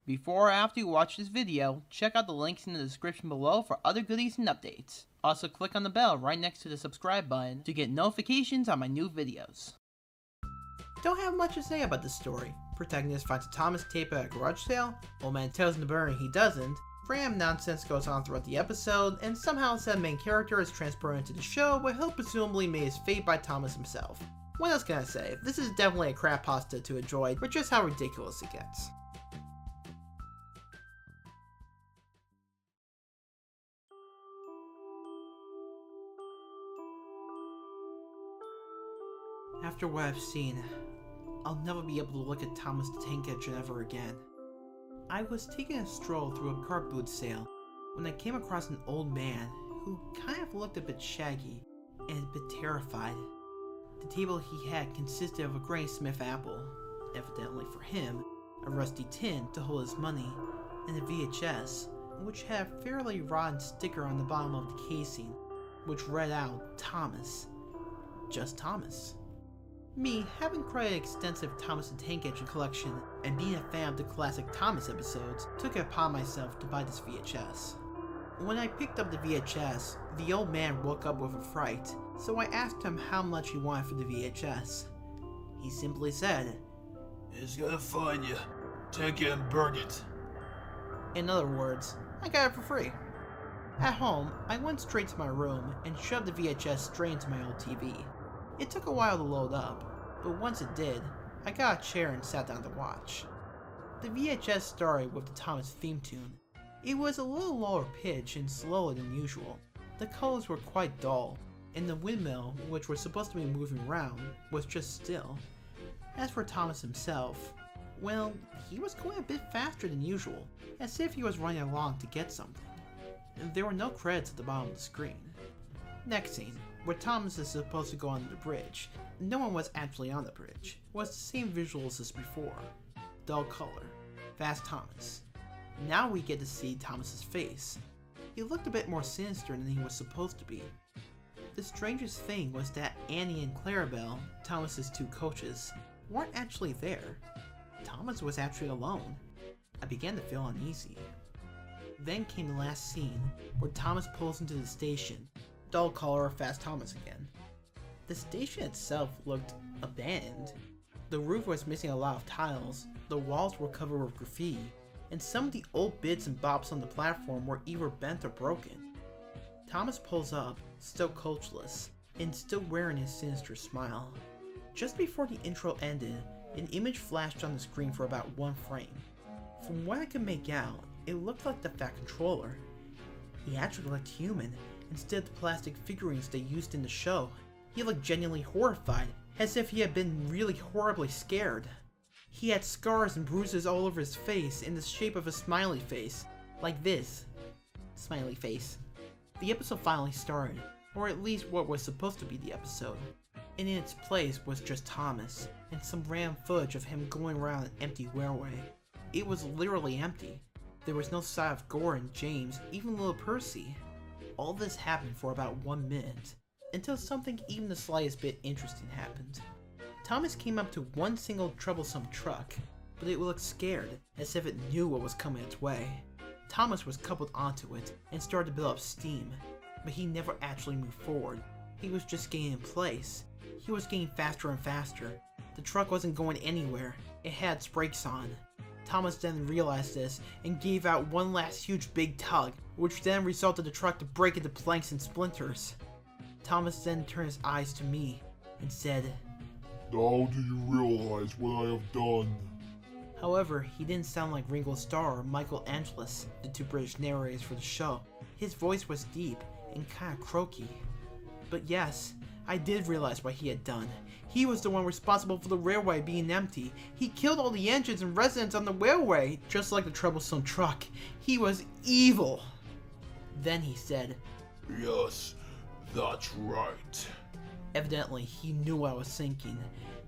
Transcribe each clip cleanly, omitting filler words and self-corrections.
Before or after you watch this video, check out the links in the description below for other goodies and updates. Also click on the bell right next to the subscribe button to get notifications on my new videos. Don't have much to say about this story. Protagonist finds a Thomas tape at a garage sale, old man tells him to burn it, he doesn't. Random nonsense goes on throughout the episode, and somehow said main character is transported into the show, but he'll presumably made his fate by Thomas himself. What else can I say? This is definitely a Crappypasta to enjoy, for just how ridiculous it gets. After what I've seen, I'll never be able to look at Thomas the Tank Engine ever again. I was taking a stroll through a car boot sale when I came across an old man who kind of looked a bit shaggy and a bit terrified. The table he had consisted of a Granny Smith apple, evidently for him, a rusty tin to hold his money, and a VHS, which had a fairly rotten sticker on the bottom of the casing, which read out, Thomas. Just Thomas. Me, having quite an extensive Thomas the Tank Engine collection and being a fan of the classic Thomas episodes, took it upon myself to buy this VHS. When I picked up the VHS, the old man woke up with a fright, so I asked him how much he wanted for the VHS. He simply said, "He's gonna find you. Take it and burn it." In other words, I got it for free. At home, I went straight to my room and shoved the VHS straight into my old TV. It took a while to load up, but once it did, I got a chair and sat down to watch. The VHS started with the Thomas theme tune. It was a little lower pitch and slower than usual. The colors were quite dull, and the windmill, which was supposed to be moving around, was just still. As for Thomas himself, well, he was going a bit faster than usual, as if he was running along to get something. There were no credits at the bottom of the screen. Next scene, where Thomas is supposed to go under the bridge. No one was actually on the bridge. It was the same visuals as before. Dull color. Fast Thomas. Now we get to see Thomas's face. He looked a bit more sinister than he was supposed to be. The strangest thing was that Annie and Clarabelle, Thomas's two coaches, weren't actually there. Thomas was actually alone. I began to feel uneasy. Then came the last scene, where Thomas pulls into the station. Dull color, Fast Thomas again. The station itself looked abandoned. The roof was missing a lot of tiles, the walls were covered with graffiti, and some of the old bits and bobs on the platform were either bent or broken. Thomas pulls up, still coachless, and still wearing his sinister smile. Just before the intro ended, an image flashed on the screen for about one frame. From what I could make out, it looked like the Fat Controller. He actually looked human, instead of the plastic figurines they used in the show. He looked genuinely horrified, as if he had been really horribly scared. He had scars and bruises all over his face in the shape of a smiley face, like this. Smiley face. The episode finally started, or at least what was supposed to be the episode. And in its place was just Thomas, and some random footage of him going around an empty railway. It was literally empty. There was no sign of Gordon, James, even little Percy. All this happened for about 1 minute, until something even the slightest bit interesting happened. Thomas came up to one single troublesome truck, but it looked scared, as if it knew what was coming its way. Thomas was coupled onto it, and started to build up steam, but he never actually moved forward. He was just getting in place. He was getting faster and faster. The truck wasn't going anywhere, it had its brakes on. Thomas then realized this, and gave out one last huge big tug, which then resulted the truck to break into planks and splinters. Thomas then turned his eyes to me, and said, "Now do you realize what I have done?" However, he didn't sound like Ringo Starr or Michael Angelis, the two British narrators for the show. His voice was deep, and kinda croaky. But yes, I did realize what he had done. He was the one responsible for the railway being empty. He killed all the engines and residents on the railway, just like the troublesome truck. He was evil. Then he said, "Yes, that's right." Evidently, he knew what I was thinking.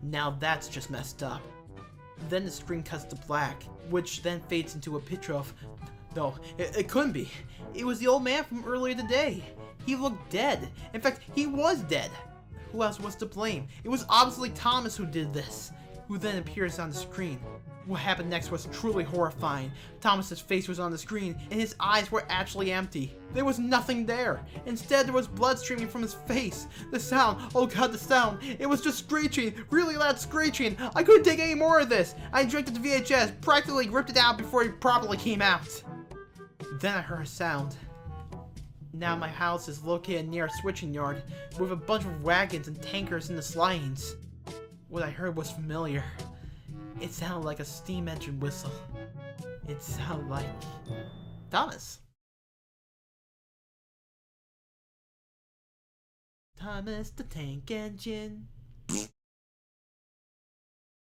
Now that's just messed up. Then the screen cuts to black, which then fades into a picture of... No, it couldn't be. It was the old man from earlier today. He looked dead. In fact, he was dead. Who else was to blame? It was obviously Thomas who did this, who then appears on the screen. What happened next was truly horrifying. Thomas's face was on the screen, and his eyes were actually empty. There was nothing there. Instead, there was blood streaming from his face. The sound, oh god, the sound. It was just screeching, really loud screeching. I couldn't take any more of this. I drank the VHS, practically ripped it out before it properly came out. Then I heard a sound. Now my house is located near a switching yard with a bunch of wagons and tankers in the slidings. What I heard was familiar. It sounded like a steam engine whistle. It sounded like Thomas. Thomas the Tank Engine.